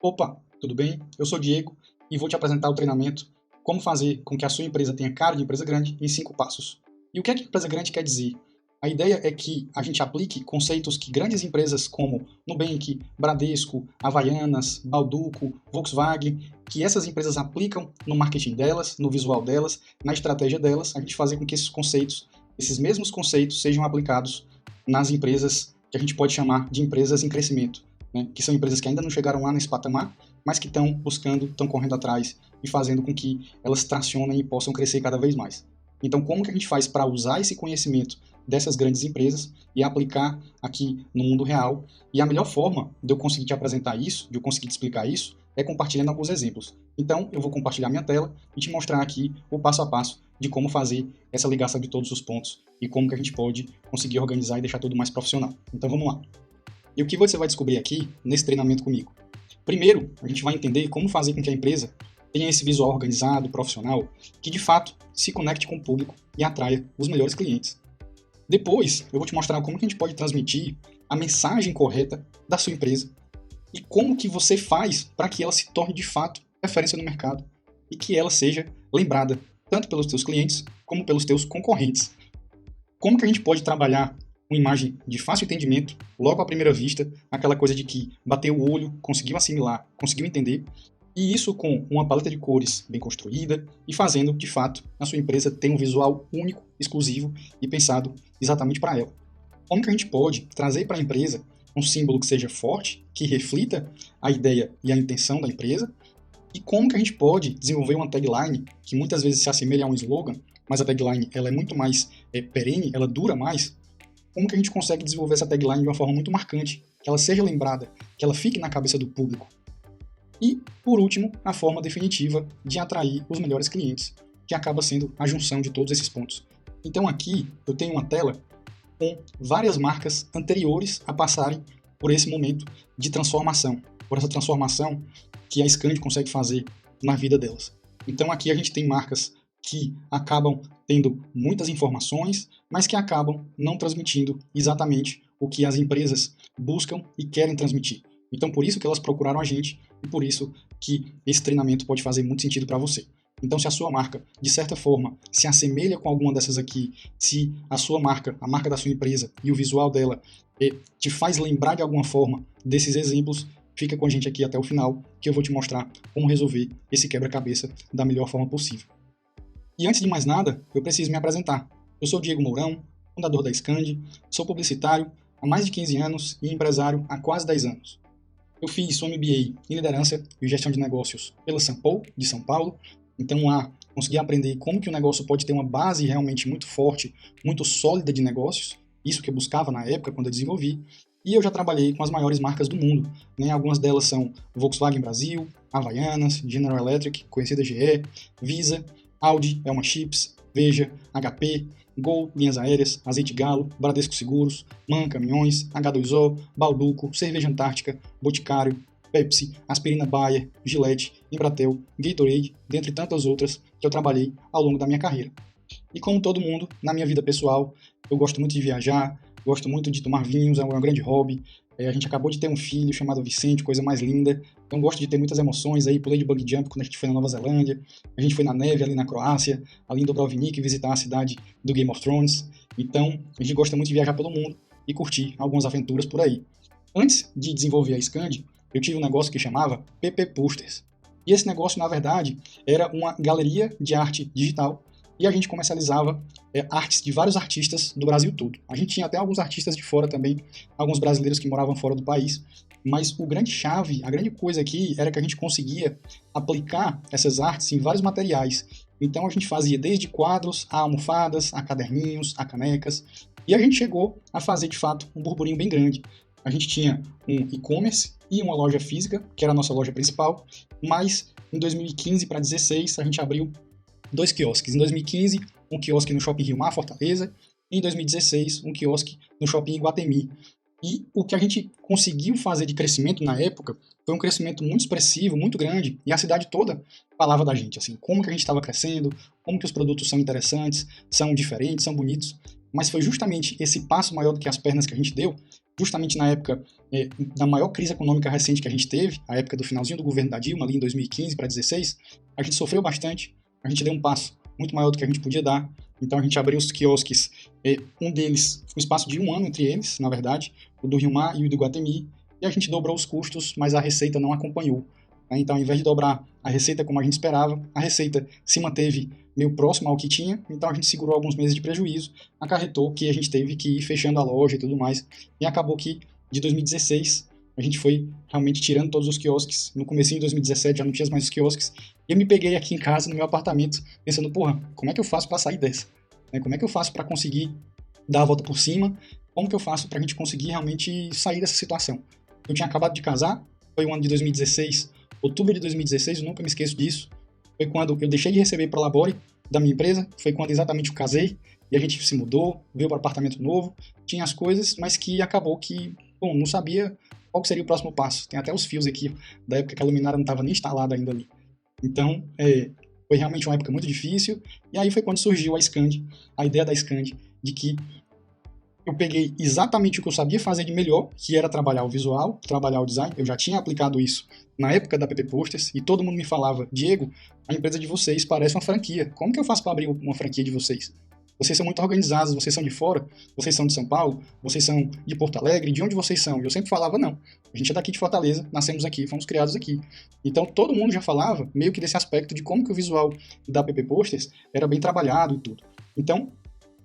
Opa, tudo bem? Eu sou o Diego e vou te apresentar o treinamento Como fazer com que a sua empresa tenha cara de empresa grande em 5 passos. E o que é que empresa grande quer dizer? A ideia é que a gente aplique conceitos que grandes empresas como Nubank, Bradesco, Havaianas, Balduco, Volkswagen, que essas empresas aplicam no marketing delas, no visual delas, na estratégia delas, a gente fazer com que esses conceitos, esses mesmos conceitos, sejam aplicados nas empresas que a gente pode chamar de empresas em crescimento, né? Que são empresas que ainda não chegaram lá nesse patamar, mas que estão buscando, estão correndo atrás e fazendo com que elas tracionem e possam crescer cada vez mais. Então, como que a gente faz para usar esse conhecimento dessas grandes empresas e aplicar aqui no mundo real? E a melhor forma de eu conseguir te apresentar isso, de eu conseguir te explicar isso, é compartilhando alguns exemplos. Então, eu vou compartilhar minha tela e te mostrar aqui o passo a passo de como fazer essa ligação de todos os pontos e como que a gente pode conseguir organizar e deixar tudo mais profissional. Então, vamos lá. E o que você vai descobrir aqui nesse treinamento comigo? Primeiro, a gente vai entender como fazer com que a empresa tenha esse visual organizado, profissional, que de fato se conecte com o público e atraia os melhores clientes. Depois, eu vou te mostrar como que a gente pode transmitir a mensagem correta da sua empresa e como que você faz para que ela se torne de fato referência no mercado e que ela seja lembrada tanto pelos teus clientes como pelos teus concorrentes. Como que a gente pode trabalhar uma imagem de fácil entendimento, logo à primeira vista, aquela coisa de que bateu o olho, conseguiu assimilar, conseguiu entender, e isso com uma paleta de cores bem construída e fazendo, de fato, a sua empresa ter um visual único, exclusivo e pensado exatamente para ela. Como que a gente pode trazer para a empresa um símbolo que seja forte, que reflita a ideia e a intenção da empresa, e como que a gente pode desenvolver uma tagline que muitas vezes se assemelha a um slogan, mas a tagline ela é muito mais perene, ela dura mais. Como que a gente consegue desenvolver essa tagline de uma forma muito marcante, que ela seja lembrada, que ela fique na cabeça do público. E, por último, a forma definitiva de atrair os melhores clientes, que acaba sendo a junção de todos esses pontos. Então aqui eu tenho uma tela com várias marcas anteriores a passarem por esse momento de transformação, por essa transformação que a Scandi consegue fazer na vida delas. Então aqui a gente tem marcas que acabam tendo muitas informações, mas que acabam não transmitindo exatamente o que as empresas buscam e querem transmitir. Então, por isso que elas procuraram a gente e por isso que esse treinamento pode fazer muito sentido para você. Então, se a sua marca, de certa forma, se assemelha com alguma dessas aqui, se a sua marca, a marca da sua empresa e o visual dela te faz lembrar de alguma forma desses exemplos, fica com a gente aqui até o final, que eu vou te mostrar como resolver esse quebra-cabeça da melhor forma possível. E antes de mais nada, eu preciso me apresentar. Eu sou Diego Mourão, fundador da Scandi, sou publicitário há mais de 15 anos e empresário há quase 10 anos. Eu fiz um MBA em liderança e gestão de negócios pela Sampo, de São Paulo, então lá consegui aprender como que o negócio pode ter uma base realmente muito forte, muito sólida de negócios, isso que eu buscava na época quando eu desenvolvi, e eu já trabalhei com as maiores marcas do mundo, né? Algumas delas são Volkswagen Brasil, Havaianas, General Electric, conhecida GE, Visa, Audi, Elma Chips, Veja, HP, Gol, Linhas Aéreas, Azeite Galo, Bradesco Seguros, MAN Caminhões, H2O, Balduco, Cerveja Antártica, Boticário, Pepsi, Aspirina Bayer, Gillette, Embratel, Gatorade, dentre tantas outras que eu trabalhei ao longo da minha carreira. E como todo mundo, na minha vida pessoal, eu gosto muito de viajar, gosto muito de tomar vinhos, é um grande hobby. A gente acabou de ter um filho chamado Vicente, coisa mais linda. Então gosto de ter muitas emoções aí, pulei de bungee jump quando a gente foi na Nova Zelândia, a gente foi na neve ali na Croácia, ali em Dubrovnik visitar a cidade do Game of Thrones. Então a gente gosta muito de viajar pelo mundo e curtir algumas aventuras por aí. Antes de desenvolver a Scandi, eu tive um negócio que chamava PP Posters. E esse negócio, na verdade, era uma galeria de arte digital e a gente comercializava artes de vários artistas do Brasil todo. A gente tinha até alguns artistas de fora também, alguns brasileiros que moravam fora do país, mas o grande chave, a grande coisa aqui era que a gente conseguia aplicar essas artes em vários materiais. Então a gente fazia desde quadros, a almofadas, a caderninhos, a canecas, e a gente chegou a fazer de fato um burburinho bem grande. A gente tinha um e-commerce e uma loja física, que era a nossa loja principal, mas em 2015 para 2016 a gente abriu 2 quiosques. Em 2015, um quiosque no Shopping Rio Mar, Fortaleza, e em 2016, um quiosque no Shopping Iguatemi. E o que a gente conseguiu fazer de crescimento na época foi um crescimento muito expressivo, muito grande, e a cidade toda falava da gente, assim, como que a gente estava crescendo, como que os produtos são interessantes, são diferentes, são bonitos, mas foi justamente esse passo maior do que as pernas que a gente deu justamente na época da maior crise econômica recente que a gente teve, a época do finalzinho do governo da Dilma, ali em 2015 para 2016, a gente sofreu bastante, a gente deu um passo muito maior do que a gente podia dar. Então a gente abriu os quiosques, um deles, um espaço de 1 ano entre eles, na verdade, o do Rio Mar e o do Iguatemi, e a gente dobrou os custos, mas a receita não acompanhou. Então, ao invés de dobrar a receita como a gente esperava, a receita se manteve meio próxima ao que tinha, então a gente segurou alguns meses de prejuízo, acarretou que a gente teve que ir fechando a loja e tudo mais, e acabou que de 2016 a gente foi realmente tirando todos os quiosques. No comecinho de 2017 já não tinha mais os quiosques, e eu me peguei aqui em casa, no meu apartamento, pensando, porra, como é que eu faço para sair dessa? Como é que eu faço para conseguir dar a volta por cima? Como que eu faço para a gente conseguir realmente sair dessa situação? Eu tinha acabado de casar, foi o ano de 2016, outubro de 2016, eu nunca me esqueço disso. Foi quando eu deixei de receber para a Labore da minha empresa, foi quando exatamente eu casei, e a gente se mudou, veio para um apartamento novo, tinha as coisas, mas que acabou que, bom, não sabia qual seria o próximo passo. Tem até os fios aqui, da época que a luminária não estava nem instalada ainda ali. Então, foi realmente uma época muito difícil, e aí foi quando surgiu a Scandi, a ideia da Scandi, de que eu peguei exatamente o que eu sabia fazer de melhor, que era trabalhar o visual, trabalhar o design. Eu já tinha aplicado isso na época da PP Posters, e todo mundo me falava, Diego, a empresa de vocês parece uma franquia. Como que eu faço para abrir uma franquia de vocês? Vocês são muito organizados, vocês são de fora, vocês são de São Paulo, vocês são de Porto Alegre, de onde vocês são? E eu sempre falava, não, a gente é daqui de Fortaleza, nascemos aqui, fomos criados aqui. Então todo mundo já falava meio que desse aspecto de como que o visual da PP Posters era bem trabalhado e tudo. Então,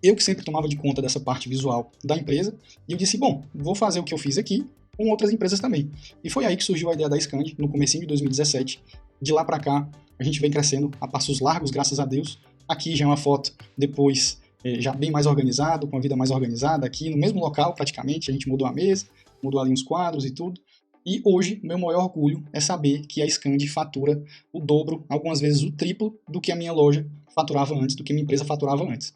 eu que sempre tomava de conta dessa parte visual da empresa, e eu disse, bom, vou fazer o que eu fiz aqui com outras empresas também. E foi aí que surgiu a ideia da Scandi, no comecinho de 2017. De lá para cá, a gente vem crescendo a passos largos, graças a Deus. Aqui já é uma foto depois, já bem mais organizado, com a vida mais organizada, aqui no mesmo local praticamente, a gente mudou a mesa, mudou ali uns quadros e tudo. E hoje, meu maior orgulho é saber que a Scandi fatura o dobro, algumas vezes o triplo, do que a minha loja faturava antes, do que a minha empresa faturava antes.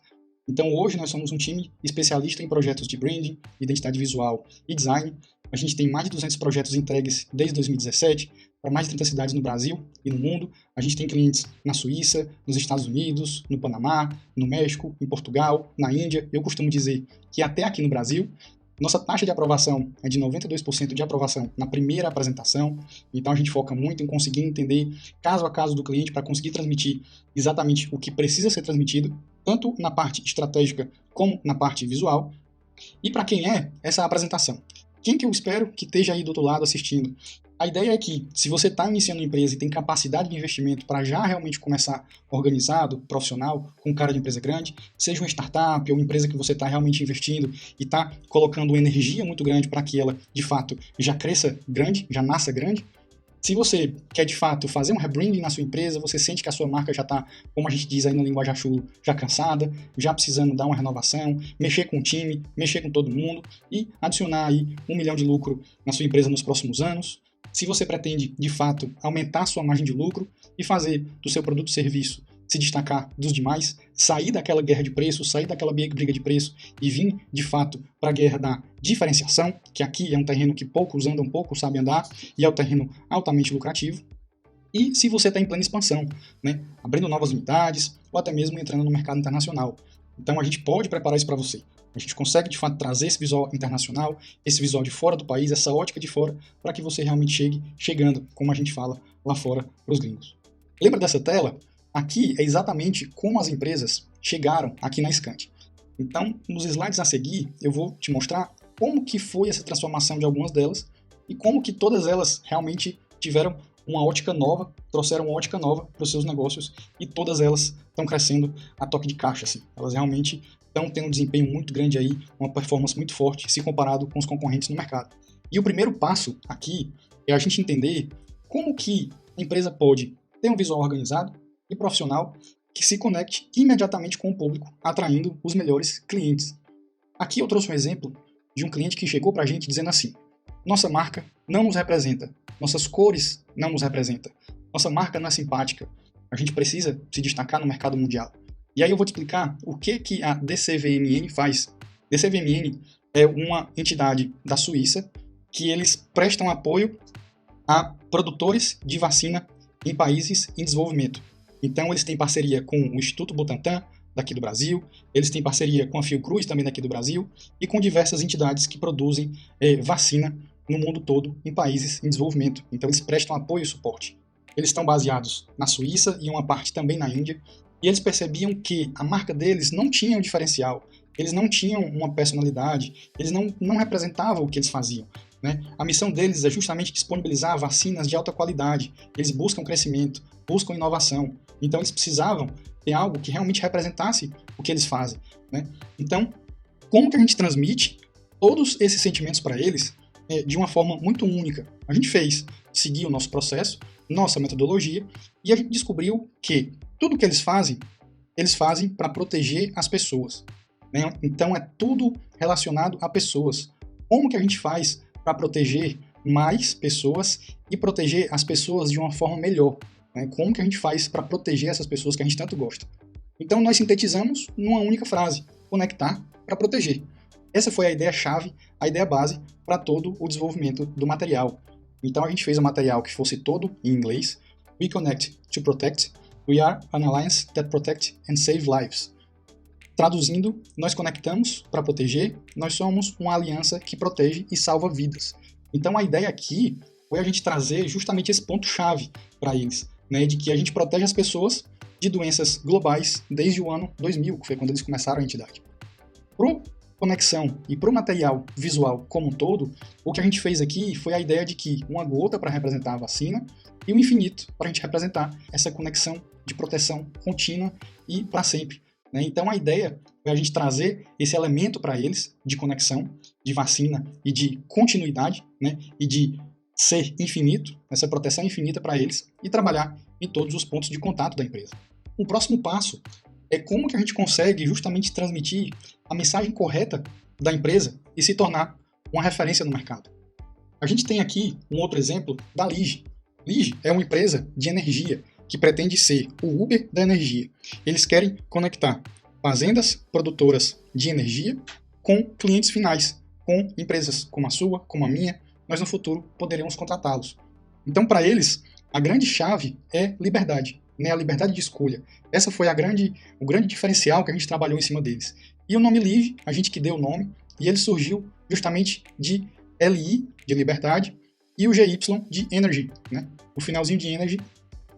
Então hoje nós somos um time especialista em projetos de branding, identidade visual e design. A gente tem mais de 200 projetos entregues desde 2017 para mais de 30 cidades no Brasil e no mundo. A gente tem clientes na Suíça, nos Estados Unidos, no Panamá, no México, em Portugal, na Índia. Eu costumo dizer que até aqui no Brasil. Nossa taxa de aprovação é de 92% de aprovação na primeira apresentação, então a gente foca muito em conseguir entender caso a caso do cliente para conseguir transmitir exatamente o que precisa ser transmitido, tanto na parte estratégica como na parte visual. E para quem é essa apresentação? Quem que eu espero que esteja aí do outro lado assistindo? A ideia é que, se você está iniciando uma empresa e tem capacidade de investimento para já realmente começar organizado, profissional, com cara de empresa grande, seja uma startup ou uma empresa que você está realmente investindo e está colocando energia muito grande para que ela, de fato, já cresça grande, já nasça grande, se você quer, de fato, fazer um rebranding na sua empresa, você sente que a sua marca já está, como a gente diz aí na linguagem chulo, já cansada, já precisando dar uma renovação, mexer com o time, mexer com todo mundo e adicionar aí 1 milhão de lucro na sua empresa nos próximos anos. Se você pretende, de fato, aumentar a sua margem de lucro e fazer do seu produto ou serviço se destacar dos demais, sair daquela guerra de preço, sair daquela briga de preço e vir, de fato, para a guerra da diferenciação, que aqui é um terreno que poucos andam, poucos sabem andar, e é um terreno altamente lucrativo. E se você está em plena expansão, né, abrindo novas unidades, ou até mesmo entrando no mercado internacional. Então a gente pode preparar isso para você. A gente consegue, de fato, trazer esse visual internacional, esse visual de fora do país, essa ótica de fora, para que você realmente chegue chegando, como a gente fala lá fora, para os gringos. Lembra dessa tela? Aqui é exatamente como as empresas chegaram aqui na Scandi. Então, nos slides a seguir, eu vou te mostrar como que foi essa transformação de algumas delas e como que todas elas realmente tiveram uma ótica nova, trouxeram uma ótica nova para os seus negócios e todas elas estão crescendo a toque de caixa. Assim. Elas realmente estão tendo um desempenho muito grande aí, uma performance muito forte se comparado com os concorrentes no mercado. E o primeiro passo aqui é a gente entender como que a empresa pode ter um visual organizado e profissional que se conecte imediatamente com o público, atraindo os melhores clientes. Aqui eu trouxe um exemplo de um cliente que chegou para a gente dizendo assim: nossa marca não nos representa, nossas cores não nos representam, nossa marca não é simpática, a gente precisa se destacar no mercado mundial. E aí eu vou te explicar o que a DCVMN faz. DCVMN é uma entidade da Suíça que eles prestam apoio a produtores de vacina em países em desenvolvimento. Então, eles têm parceria com o Instituto Butantan, daqui do Brasil, eles têm parceria com a Fiocruz, também daqui do Brasil, e com diversas entidades que produzem vacina no mundo todo, em países em desenvolvimento. Então eles prestam apoio e suporte. Eles estão baseados na Suíça e uma parte também na Índia, e eles percebiam que a marca deles não tinha um diferencial, eles não tinham uma personalidade, eles não representavam o que eles faziam. Né? A missão deles é justamente disponibilizar vacinas de alta qualidade, eles buscam crescimento, buscam inovação, então eles precisavam ter algo que realmente representasse o que eles fazem. Né? Então, como que a gente transmite todos esses sentimentos para eles de uma forma muito única? A gente seguiu o nosso processo, nossa metodologia, e a gente descobriu que tudo que eles fazem para proteger as pessoas. Né? Então é tudo relacionado a pessoas. Como que a gente faz para proteger mais pessoas e proteger as pessoas de uma forma melhor? Né? Como que a gente faz para proteger essas pessoas que a gente tanto gosta? Então nós sintetizamos numa única frase: conectar para proteger. Essa foi a ideia-chave, a ideia base para todo o desenvolvimento do material. Então a gente fez um material que fosse todo em inglês. We connect to protect. We are an alliance that protect and save lives. Traduzindo, nós conectamos para proteger, nós somos uma aliança que protege e salva vidas. Então a ideia aqui foi a gente trazer justamente esse ponto-chave para eles, né, de que a gente protege as pessoas de doenças globais desde o ano 2000, que foi quando eles começaram a entidade. Para conexão e para o material visual como um todo, o que a gente fez aqui foi a ideia de que uma gota para representar a vacina e o infinito para a gente representar essa conexão de proteção contínua e para sempre. Né? Então a ideia é a gente trazer esse elemento para eles de conexão, de vacina e de continuidade, né? E de ser infinito, essa proteção infinita para eles, e trabalhar em todos os pontos de contato da empresa. O próximo passo é como que a gente consegue justamente transmitir a mensagem correta da empresa e se tornar uma referência no mercado. A gente tem aqui um outro exemplo da Lige. Lige é uma empresa de energia que pretende ser o Uber da energia. Eles querem conectar fazendas produtoras de energia com clientes finais, com empresas como a sua, como a minha. Nós no futuro poderemos contratá-los. Então, para eles, a grande chave é liberdade, né? A liberdade de escolha. Essa foi o grande diferencial que a gente trabalhou em cima deles. E o nome Lige, a gente que deu o nome, e ele surgiu justamente de LI, de liberdade, e o GY de energy, né? O finalzinho de energy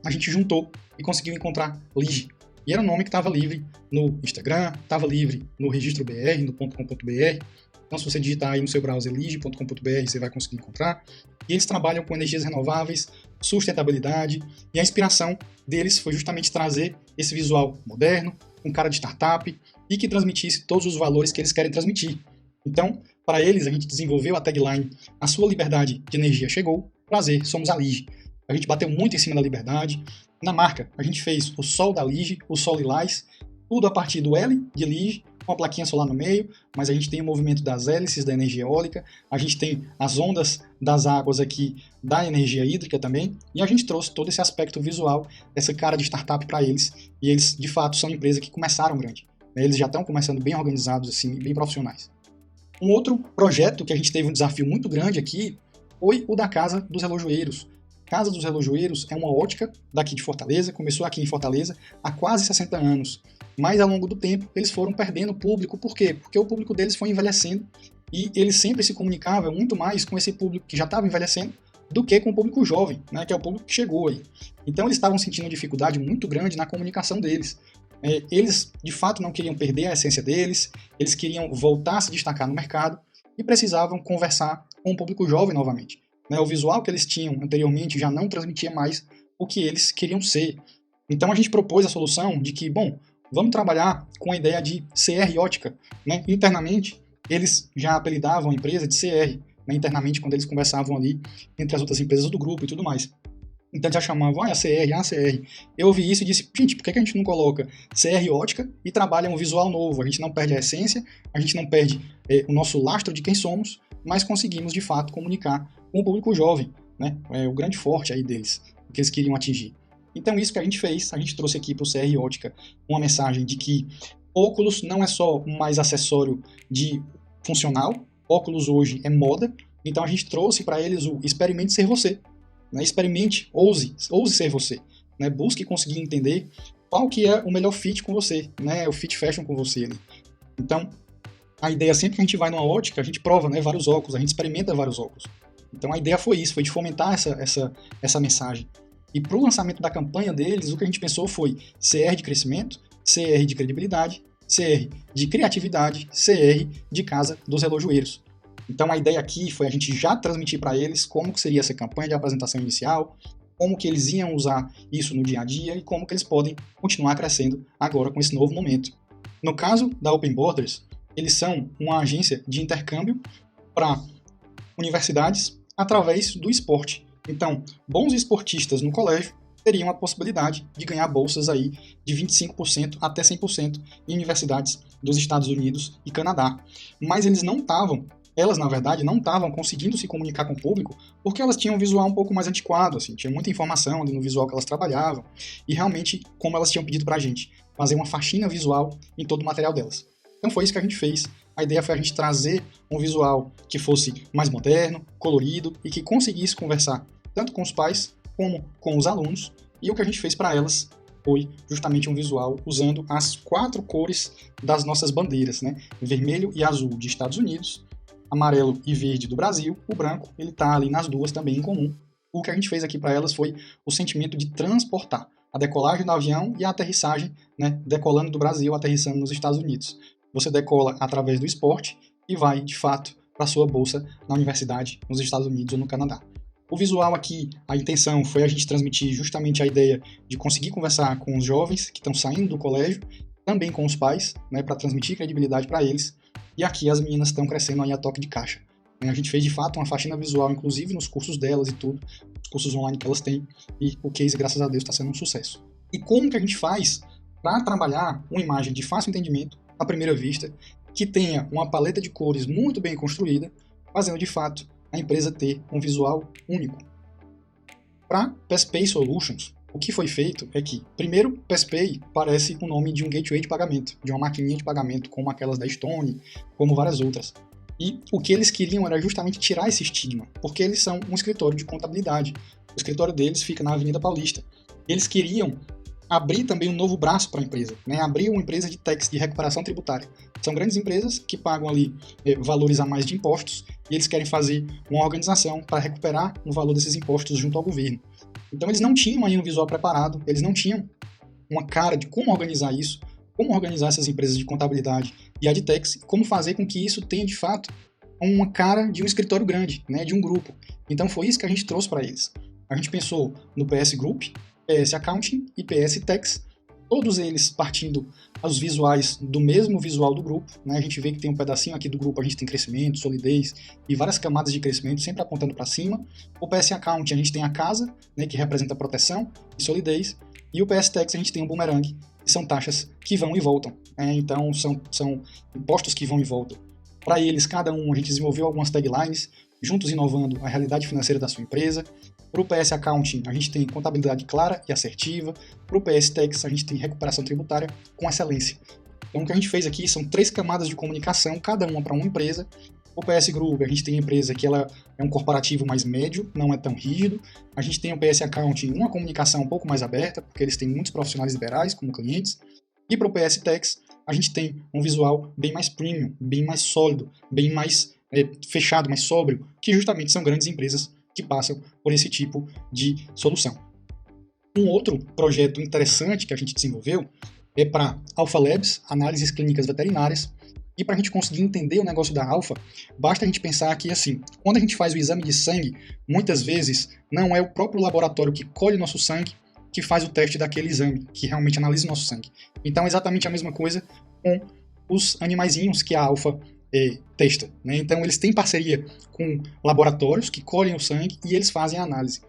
a gente juntou e conseguiu encontrar Lige. E era um nome que estava livre no Instagram, estava livre no registro BR, no .com.br. Então, se você digitar aí no seu browser lige.com.br, você vai conseguir encontrar. E eles trabalham com energias renováveis, sustentabilidade, e a inspiração deles foi justamente trazer esse visual moderno, com cara de startup, e que transmitisse todos os valores que eles querem transmitir. Então, para eles, a gente desenvolveu a tagline: a sua liberdade de energia chegou, prazer, somos a Lige. A gente bateu muito em cima da liberdade. Na marca, a gente fez o sol da Lige, o sol lilás, tudo a partir do L de Lige, com a plaquinha solar no meio, mas a gente tem o movimento das hélices da energia eólica, a gente tem as ondas das águas aqui da energia hídrica também, e a gente trouxe todo esse aspecto visual, essa cara de startup para eles, e eles, de fato, são empresas que começaram grande. Eles já estão começando bem organizados, assim, bem profissionais. Um outro projeto que a gente teve um desafio muito grande aqui foi o da Casa dos Relojoeiros. Casa dos Relojoeiros é uma ótica daqui de Fortaleza, começou aqui em Fortaleza há quase 60 anos, mas ao longo do tempo eles foram perdendo público. Por quê? Porque o público deles foi envelhecendo e eles sempre se comunicavam muito mais com esse público que já estava envelhecendo do que com o público jovem, né, que é o público que chegou aí. Então eles estavam sentindo uma dificuldade muito grande na comunicação deles. Eles, de fato, não queriam perder a essência deles, eles queriam voltar a se destacar no mercado e precisavam conversar com o público jovem novamente. O visual que eles tinham anteriormente já não transmitia mais o que eles queriam ser. Então a gente propôs a solução de que, bom, vamos trabalhar com a ideia de CR ótica. Né? Internamente, eles já apelidavam a empresa de CR, né? Internamente, quando eles conversavam ali entre as outras empresas do grupo e tudo mais. Então eles já chamavam, a CR. Eu ouvi isso e disse, gente, por que a gente não coloca CR ótica e trabalha um visual novo? A gente não perde a essência, a gente não perde o nosso lastro de quem somos, mas conseguimos, de fato, comunicar com o público jovem, né? É o grande forte aí deles, o que eles queriam atingir. Então, isso que a gente fez, a gente trouxe aqui para o CR Ótica uma mensagem de que óculos não é só mais acessório de funcional, óculos hoje é moda, então a gente trouxe para eles o experimente ser você, né? Experimente, ouse ser você, né? Busque conseguir entender qual que é o melhor fit com você, né? O fit fashion com você ali. Então, a ideia sempre que a gente vai numa ótica, a gente prova, né, vários óculos, a gente experimenta vários óculos. Então a ideia foi isso, foi de fomentar essa mensagem. E para o lançamento da campanha deles, o que a gente pensou foi CR de crescimento, CR de credibilidade, CR de criatividade, CR de casa dos relojoeiros. Então a ideia aqui foi a gente já transmitir para eles como que seria essa campanha de apresentação inicial, como que eles iam usar isso no dia a dia e como que eles podem continuar crescendo agora com esse novo momento. No caso da Open Borders, eles são uma agência de intercâmbio para universidades através do esporte. Então, bons esportistas no colégio teriam a possibilidade de ganhar bolsas aí de 25% até 100% em universidades dos Estados Unidos e Canadá. Mas elas na verdade não estavam conseguindo se comunicar com o público porque elas tinham um visual um pouco mais antiquado, assim, tinha muita informação ali no visual que elas trabalhavam e realmente, como elas tinham pedido pra gente, fazer uma faxina visual em todo o material delas. Então foi isso que a gente fez. A ideia foi a gente trazer um visual que fosse mais moderno, colorido e que conseguisse conversar tanto com os pais como com os alunos. E o que a gente fez para elas foi justamente um visual usando as 4 cores das nossas bandeiras, né? Vermelho e azul de Estados Unidos, amarelo e verde do Brasil, o branco ele está ali nas duas também em comum. O que a gente fez aqui para elas foi o sentimento de transportar a decolagem do avião e a aterrissagem, né? Decolando do Brasil, aterrissando nos Estados Unidos. Você decola através do esporte e vai, de fato, para a sua bolsa na universidade, nos Estados Unidos ou no Canadá. O visual aqui, a intenção foi a gente transmitir justamente a ideia de conseguir conversar com os jovens que estão saindo do colégio, também com os pais, né, para transmitir credibilidade para eles. E aqui as meninas estão crescendo aí a toque de caixa. A gente fez, de fato, uma faxina visual, inclusive nos cursos delas e tudo, os cursos online que elas têm, e o case, graças a Deus, está sendo um sucesso. E como que a gente faz para trabalhar uma imagem de fácil entendimento, à primeira vista, que tenha uma paleta de cores muito bem construída, fazendo de fato a empresa ter um visual único. Para PesPay Solutions, o que foi feito é que, primeiro, PesPay parece o nome de um gateway de pagamento, de uma maquininha de pagamento, como aquelas da Stone, como várias outras. E o que eles queriam era justamente tirar esse estigma, porque eles são um escritório de contabilidade. O escritório deles fica na Avenida Paulista. Eles queriam abrir também um novo braço para a empresa, né? Abrir uma empresa de tax, de recuperação tributária. São grandes empresas que pagam ali valores a mais de impostos e eles querem fazer uma organização para recuperar o valor desses impostos junto ao governo. Então eles não tinham aí um visual preparado, eles não tinham uma cara de como organizar isso, como organizar essas empresas de contabilidade e a de tax, como fazer com que isso tenha de fato uma cara de um escritório grande, né? De um grupo. Então foi isso que a gente trouxe para eles. A gente pensou no PS Group, PS Accounting e PS Tax, todos eles partindo aos visuais do mesmo visual do grupo, né? A gente vê que tem um pedacinho aqui do grupo, a gente tem crescimento, solidez e várias camadas de crescimento sempre apontando para cima. O PS Accounting a gente tem a casa, né, que representa proteção e solidez, e o PS Tax a gente tem um boomerang, que são taxas que vão e voltam, né? Então são impostos que vão e voltam. Para eles, cada um, a gente desenvolveu algumas taglines, juntos inovando a realidade financeira da sua empresa. Para o PS Accounting, a gente tem contabilidade clara e assertiva. Para o PS Tax, a gente tem recuperação tributária com excelência. Então, o que a gente fez aqui são 3 camadas de comunicação, cada uma para uma empresa. O PS Group, a gente tem a empresa que ela é um corporativo mais médio, não é tão rígido. A gente tem o PS Accounting, uma comunicação um pouco mais aberta, porque eles têm muitos profissionais liberais como clientes. E para o PS Tax, a gente tem um visual bem mais premium, bem mais sólido, bem mais fechado, mais sóbrio, que justamente são grandes empresas que passam por esse tipo de solução. Um outro projeto interessante que a gente desenvolveu é para Alpha Labs, análises clínicas veterinárias, e para a gente conseguir entender o negócio da Alpha, basta a gente pensar que, assim, quando a gente faz o exame de sangue, muitas vezes não é o próprio laboratório que colhe nosso sangue que faz o teste daquele exame, que realmente analisa o nosso sangue. Então é exatamente a mesma coisa com os animaizinhos que a Alpha testa, né? Então eles têm parceria com laboratórios que colhem o sangue e eles fazem a análise.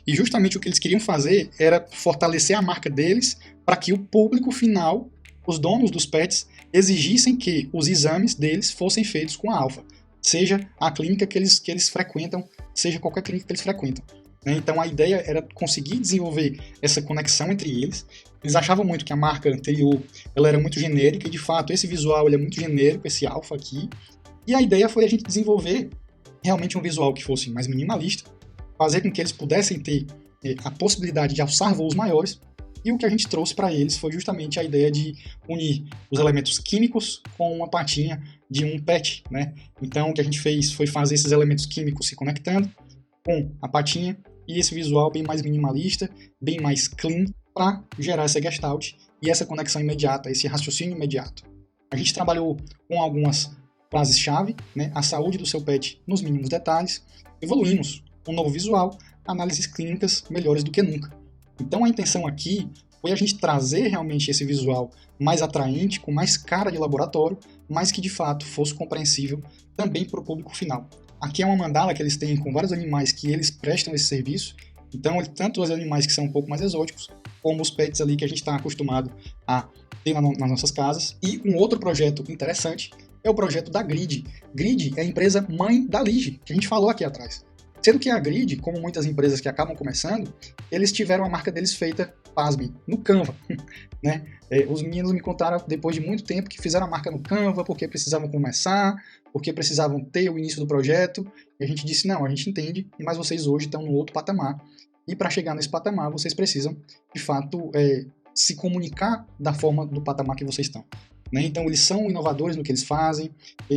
E justamente o que eles queriam fazer era fortalecer a marca deles para que o público final, os donos dos pets, exigissem que os exames deles fossem feitos com a Alpha, seja a clínica que eles frequentam, seja qualquer clínica que eles frequentam. Então a ideia era conseguir desenvolver essa conexão entre eles. Eles achavam muito que a marca anterior ela era muito genérica, e de fato esse visual ele é muito genérico, esse alfa aqui. E a ideia foi a gente desenvolver realmente um visual que fosse mais minimalista, fazer com que eles pudessem ter a possibilidade de alçar voos maiores E o que a gente trouxe para eles foi justamente a ideia de unir os elementos químicos com uma patinha de um PET, né? Então, o que a gente fez foi fazer esses elementos químicos se conectando com a patinha e esse visual bem mais minimalista, bem mais clean, para gerar essa gestalt e essa conexão imediata, esse raciocínio imediato. A gente trabalhou com algumas frases-chave, né? A saúde do seu pet nos mínimos detalhes, evoluímos um novo visual, análises clínicas melhores do que nunca. Então a intenção aqui foi a gente trazer realmente esse visual mais atraente, com mais cara de laboratório, mas que de fato fosse compreensível também para o público final. Aqui é uma mandala que eles têm com vários animais que eles prestam esse serviço, então tanto os animais que são um pouco mais exóticos, como os pets ali que a gente está acostumado a ter nas nossas casas. E um outro projeto interessante é o projeto da Grid. Grid é a empresa mãe da Lige, que a gente falou aqui atrás. Sendo que a Grid, como muitas empresas que acabam começando, eles tiveram a marca deles feita, pasmem, no Canva. Né? Os meninos me contaram, depois de muito tempo, que fizeram a marca no Canva porque precisavam começar, porque precisavam ter o início do projeto. E a gente disse, não, a gente entende, mas vocês hoje estão no outro patamar. E para chegar nesse patamar, vocês precisam, de fato, se comunicar da forma do patamar que vocês estão. Né? Então, eles são inovadores no que eles fazem.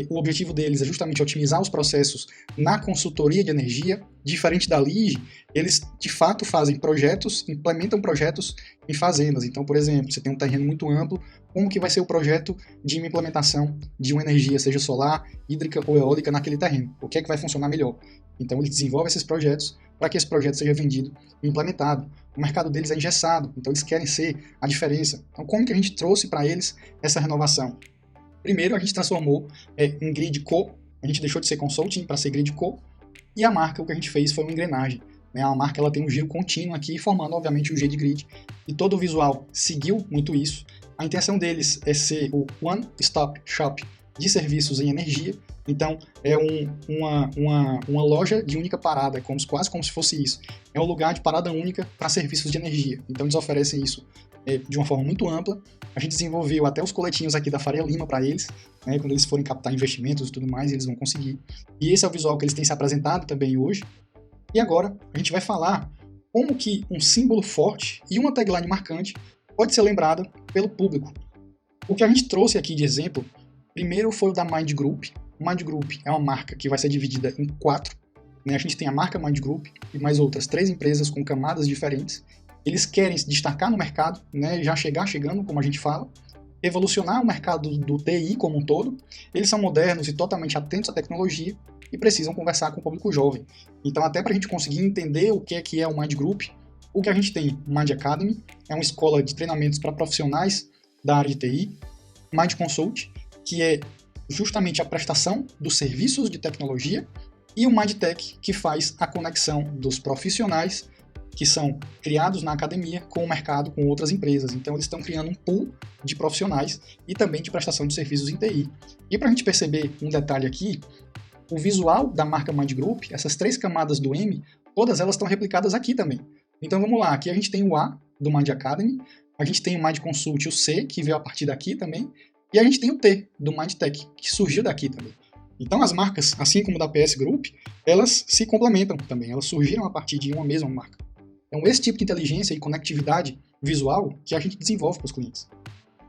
O objetivo deles é justamente otimizar os processos na consultoria de energia. Diferente da Lige, eles de fato fazem projetos, implementam projetos em fazendas. Então, por exemplo, você tem um terreno muito amplo, como que vai ser o projeto de uma implementação de uma energia, seja solar, hídrica ou eólica, naquele terreno? O que é que vai funcionar melhor? Então, eles desenvolvem esses projetos para que esse projeto seja vendido e implementado. O mercado deles é engessado, então eles querem ser a diferença. Então, como que a gente trouxe para eles essa renovação? Primeiro, a gente transformou em Grid Co. A gente deixou de ser consulting para ser Grid Co. E a marca, o que a gente fez foi uma engrenagem. Né? A marca ela tem um giro contínuo aqui, formando, obviamente, o G de Grid. E todo o visual seguiu muito isso. A intenção deles é ser o One Stop Shop de serviços em energia. Então, é uma loja de única parada, quase como se fosse isso. É um lugar de parada única para serviços de energia. Então, eles oferecem isso de uma forma muito ampla. A gente desenvolveu até os coletinhos aqui da Faria Lima para eles, né, quando eles forem captar investimentos e tudo mais, eles vão conseguir. E esse é o visual que eles têm se apresentado também hoje. E agora, a gente vai falar como que um símbolo forte e uma tagline marcante pode ser lembrada pelo público. O que a gente trouxe aqui de exemplo, primeiro foi o da Mind Group. O Mind Group é uma marca que vai ser dividida em 4. Né? A gente tem a marca Mind Group e mais outras 3 empresas com camadas diferentes. Eles querem se destacar no mercado, né? Já chegando, como a gente fala, evolucionar o mercado do TI como um todo. Eles são modernos e totalmente atentos à tecnologia e precisam conversar com o público jovem. Então, até para a gente conseguir entender o que é o Mind Group, o que a gente tem, o Mind Academy, é uma escola de treinamentos para profissionais da área de TI, Mind Consult, que é justamente a prestação dos serviços de tecnologia, e o MindTech, que faz a conexão dos profissionais que são criados na academia com o mercado, com outras empresas. Então, eles estão criando um pool de profissionais e também de prestação de serviços em TI. E para a gente perceber um detalhe aqui, o visual da marca Mind Group, essas 3 camadas do M, todas elas estão replicadas aqui também. Então, vamos lá. Aqui a gente tem o A do Mind Academy, a gente tem o Mind Consult, o C, que veio a partir daqui também, e a gente tem o T, do MindTech, que surgiu daqui também. Então as marcas, assim como da PS Group, elas se complementam também, elas surgiram a partir de uma mesma marca. Então esse tipo de inteligência e conectividade visual que a gente desenvolve para os clientes.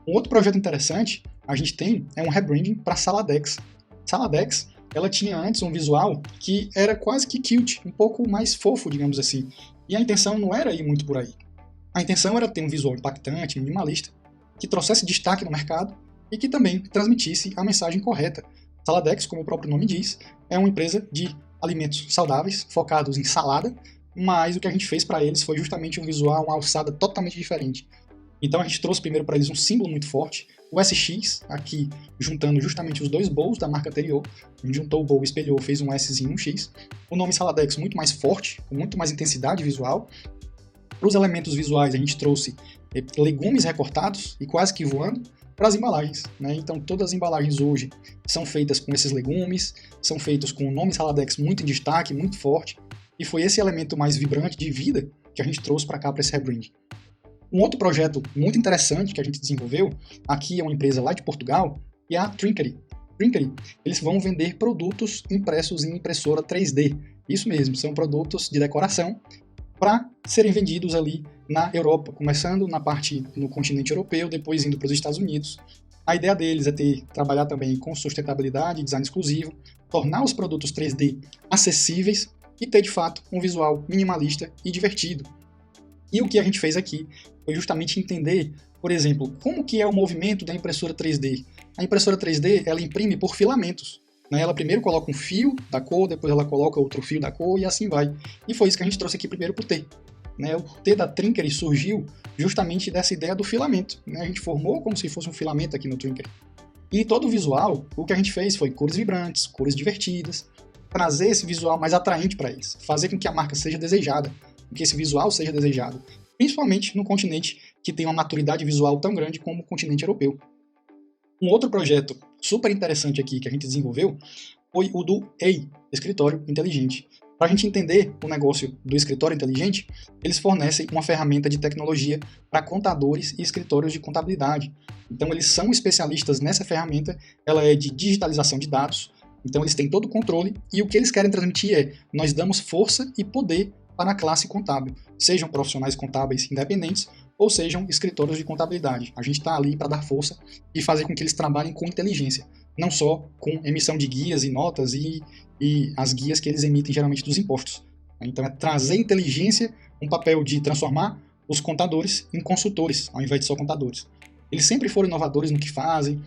Um outro projeto interessante, a gente tem, é um rebranding para a Saladex. Saladex, ela tinha antes um visual que era quase que cute, um pouco mais fofo, digamos assim. E a intenção não era ir muito por aí. A intenção era ter um visual impactante, minimalista, que trouxesse destaque no mercado, e que também transmitisse a mensagem correta. Saladex, como o próprio nome diz, é uma empresa de alimentos saudáveis, focados em salada, mas o que a gente fez para eles foi justamente um visual, uma alçada totalmente diferente. Então a gente trouxe primeiro para eles um símbolo muito forte, o SX, aqui juntando justamente os 2 bowls da marca anterior. A gente juntou o bowl, espelhou, fez um Szinho e um X. O nome Saladex muito mais forte, com muito mais intensidade visual. Para os elementos visuais a gente trouxe legumes recortados e quase que voando, para as embalagens, né? Então todas as embalagens hoje são feitas com esses legumes, são feitos com o nome Saladex muito em destaque, muito forte, e foi esse elemento mais vibrante de vida que a gente trouxe para cá, para esse rebranding. Um outro projeto muito interessante que a gente desenvolveu, aqui é uma empresa lá de Portugal, e é a Trinkery. Trinkery, eles vão vender produtos impressos em impressora 3D. Isso mesmo, são produtos de decoração para serem vendidos ali na Europa, começando na parte no continente europeu, depois indo para os Estados Unidos. A ideia deles é trabalhar também com sustentabilidade, design exclusivo, tornar os produtos 3D acessíveis e ter, de fato, um visual minimalista e divertido. E o que a gente fez aqui foi justamente entender, por exemplo, como que é o movimento da impressora 3D. A impressora 3D, ela imprime por filamentos. Né? Ela primeiro coloca um fio da cor, depois ela coloca outro fio da cor e assim vai. E foi isso que a gente trouxe aqui primeiro para o T. Né? O T da Trinkery surgiu justamente dessa ideia do filamento. Né? A gente formou como se fosse um filamento aqui no Trinkery. E todo o visual, o que a gente fez foi cores vibrantes, cores divertidas, trazer esse visual mais atraente para eles, fazer com que a marca seja desejada, com que esse visual seja desejado, principalmente no continente que tem uma maturidade visual tão grande como o continente europeu. Um outro projeto super interessante aqui que a gente desenvolveu foi o do EI, Escritório Inteligente. Para a gente entender o negócio do escritório inteligente, eles fornecem uma ferramenta de tecnologia para contadores e escritórios de contabilidade. Então eles são especialistas nessa ferramenta, ela é de digitalização de dados, então eles têm todo o controle e o que eles querem transmitir é: nós damos força e poder para a classe contábil, sejam profissionais contábeis independentes ou sejam escritórios de contabilidade. A gente está ali para dar força e fazer com que eles trabalhem com inteligência, não só com emissão de guias e notas e as guias que eles emitem geralmente dos impostos. Então é trazer inteligência, um papel de transformar os contadores em consultores, ao invés de só contadores. Eles sempre foram inovadores no que fazem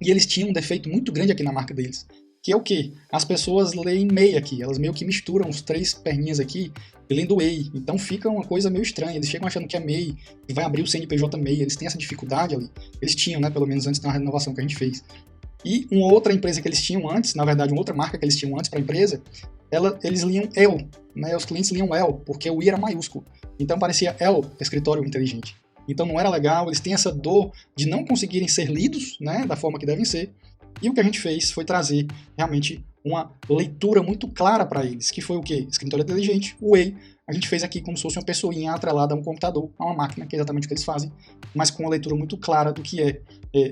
e eles tinham um defeito muito grande aqui na marca deles, que é o quê? As pessoas leem MEI aqui, elas meio que misturam os três perninhas aqui e lendo EI, então fica uma coisa meio estranha, eles chegam achando que é MEI e vai abrir o CNPJ MEI, eles têm essa dificuldade ali, eles tinham, né, pelo menos antes da renovação que a gente fez. E uma outra empresa que eles tinham antes, na verdade uma outra marca que eles tinham antes para a empresa, eles liam EL, né, os clientes liam EL, porque o I era maiúsculo, então parecia EL, Escritório Inteligente. Então não era legal, eles têm essa dor de não conseguirem ser lidos, né, da forma que devem ser. E o que a gente fez foi trazer realmente uma leitura muito clara para eles, que foi o quê? Escritório inteligente, o EI, a gente fez aqui como se fosse uma pessoinha atrelada a um computador, a uma máquina, que é exatamente o que eles fazem, mas com uma leitura muito clara do que é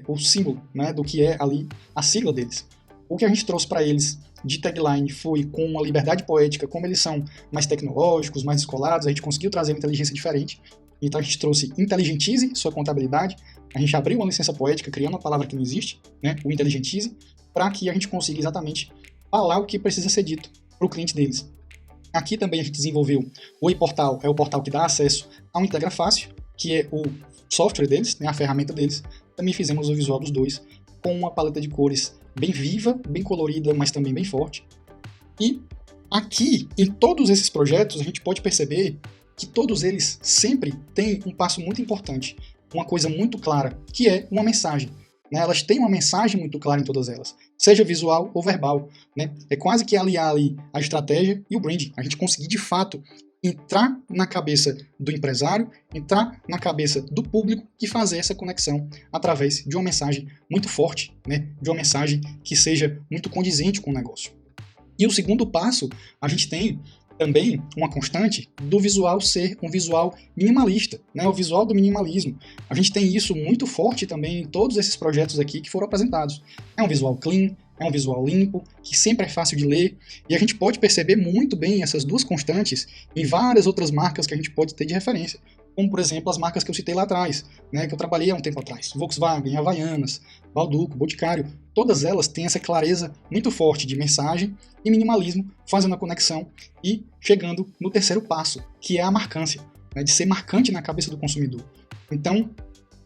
o símbolo, né, do que é ali a sigla deles. O que a gente trouxe para eles de tagline foi com uma liberdade poética, como eles são mais tecnológicos, mais descolados, a gente conseguiu trazer uma inteligência diferente. Então a gente trouxe Intelligentize sua contabilidade, a gente abriu uma licença poética criando uma palavra que não existe, né, o Intelligentize, para que a gente consiga exatamente falar o que precisa ser dito para o cliente deles. Aqui também a gente desenvolveu o ePortal, é o portal que dá acesso ao Integra Fácil, que é o software deles, né, a ferramenta deles. Também fizemos o visual dos dois, com uma paleta de cores bem viva, bem colorida, mas também bem forte. E aqui, em todos esses projetos, a gente pode perceber que todos eles sempre têm um passo muito importante, uma coisa muito clara, que é uma mensagem. Né? Elas têm uma mensagem muito clara em todas elas, seja visual ou verbal. Né? É quase que aliar ali a estratégia e o branding. A gente conseguir, de fato, entrar na cabeça do empresário, entrar na cabeça do público e fazer essa conexão através de uma mensagem muito forte, né? De uma mensagem que seja muito condizente com o negócio. E o segundo passo, a gente tem também uma constante do visual ser um visual minimalista, né? O visual do minimalismo. A gente tem isso muito forte também em todos esses projetos aqui que foram apresentados. É um visual clean, é um visual limpo, que sempre é fácil de ler, e a gente pode perceber muito bem essas duas constantes em várias outras marcas que a gente pode ter de referência, como, por exemplo, as marcas que eu citei lá atrás, né, que eu trabalhei há um tempo atrás, Volkswagen, Havaianas, Balduco, Boticário, todas elas têm essa clareza muito forte de mensagem e minimalismo, fazendo a conexão e chegando no terceiro passo, que é a marcância, né, de ser marcante na cabeça do consumidor. Então,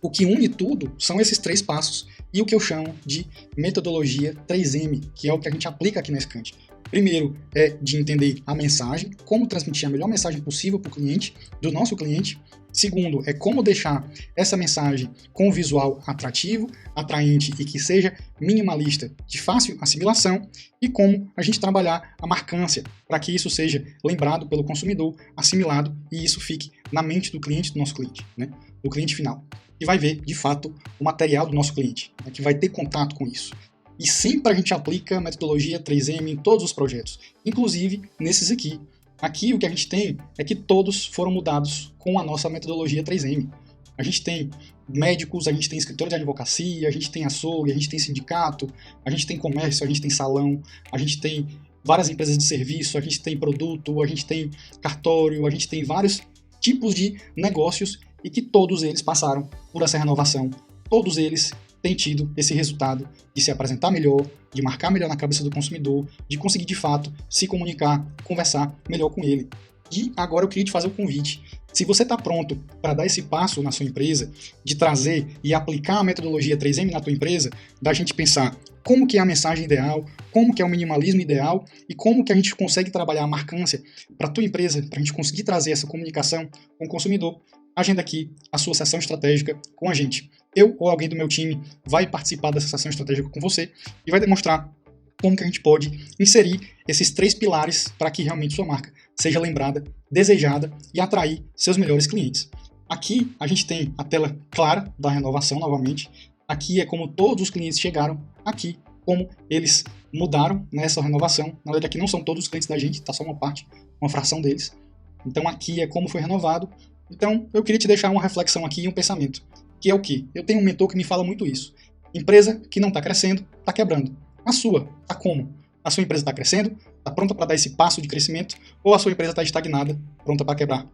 o que une tudo são esses três passos e o que eu chamo de metodologia 3M, que é o que a gente aplica aqui na Scant. Primeiro é de entender a mensagem, como transmitir a melhor mensagem possível para o cliente, do nosso cliente. Segundo é como deixar essa mensagem com um visual atrativo, atraente e que seja minimalista, de fácil assimilação. E como a gente trabalhar a marcância, para que isso seja lembrado pelo consumidor, assimilado e isso fique na mente do cliente, do nosso cliente, né? Do cliente final. E vai ver, de fato, o material do nosso cliente, né, que vai ter contato com isso. E sempre a gente aplica a metodologia 3M em todos os projetos, inclusive nesses aqui. Aqui o que a gente tem é que todos foram mudados com a nossa metodologia 3M. A gente tem médicos, a gente tem escritório de advocacia, a gente tem açougue, a gente tem sindicato, a gente tem comércio, a gente tem salão, a gente tem várias empresas de serviço, a gente tem produto, a gente tem cartório, a gente tem vários tipos de negócios e que todos eles passaram por essa renovação. Todos eles têm tido esse resultado de se apresentar melhor, de marcar melhor na cabeça do consumidor, de conseguir de fato se comunicar, conversar melhor com ele. E agora eu queria te fazer o convite. Se você está pronto para dar esse passo na sua empresa, de trazer e aplicar a metodologia 3M na tua empresa, da gente pensar como que é a mensagem ideal, como que é o minimalismo ideal e como que a gente consegue trabalhar a marcância para a tua empresa, para a gente conseguir trazer essa comunicação com o consumidor, agenda aqui a sua sessão estratégica com a gente. Eu ou alguém do meu time vai participar dessa sessão estratégica com você e vai demonstrar como que a gente pode inserir esses 3 pilares para que realmente sua marca seja lembrada, desejada e atrair seus melhores clientes. Aqui a gente tem a tela clara da renovação novamente. Aqui é como todos os clientes chegaram, aqui como eles mudaram nessa renovação. Na verdade aqui não são todos os clientes da gente, está só uma parte, uma fração deles. Então aqui é como foi renovado. Então eu queria te deixar uma reflexão aqui e um pensamento, que é o quê? Eu tenho um mentor que me fala muito isso. Empresa que não está crescendo, está quebrando. A sua, tá como? A sua empresa está crescendo, está pronta para dar esse passo de crescimento, ou a sua empresa está estagnada, pronta para quebrar?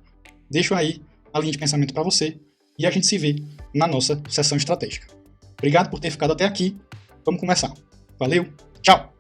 Deixo aí a linha de pensamento para você e a gente se vê na nossa sessão estratégica. Obrigado por ter ficado até aqui. Vamos começar. Valeu, tchau!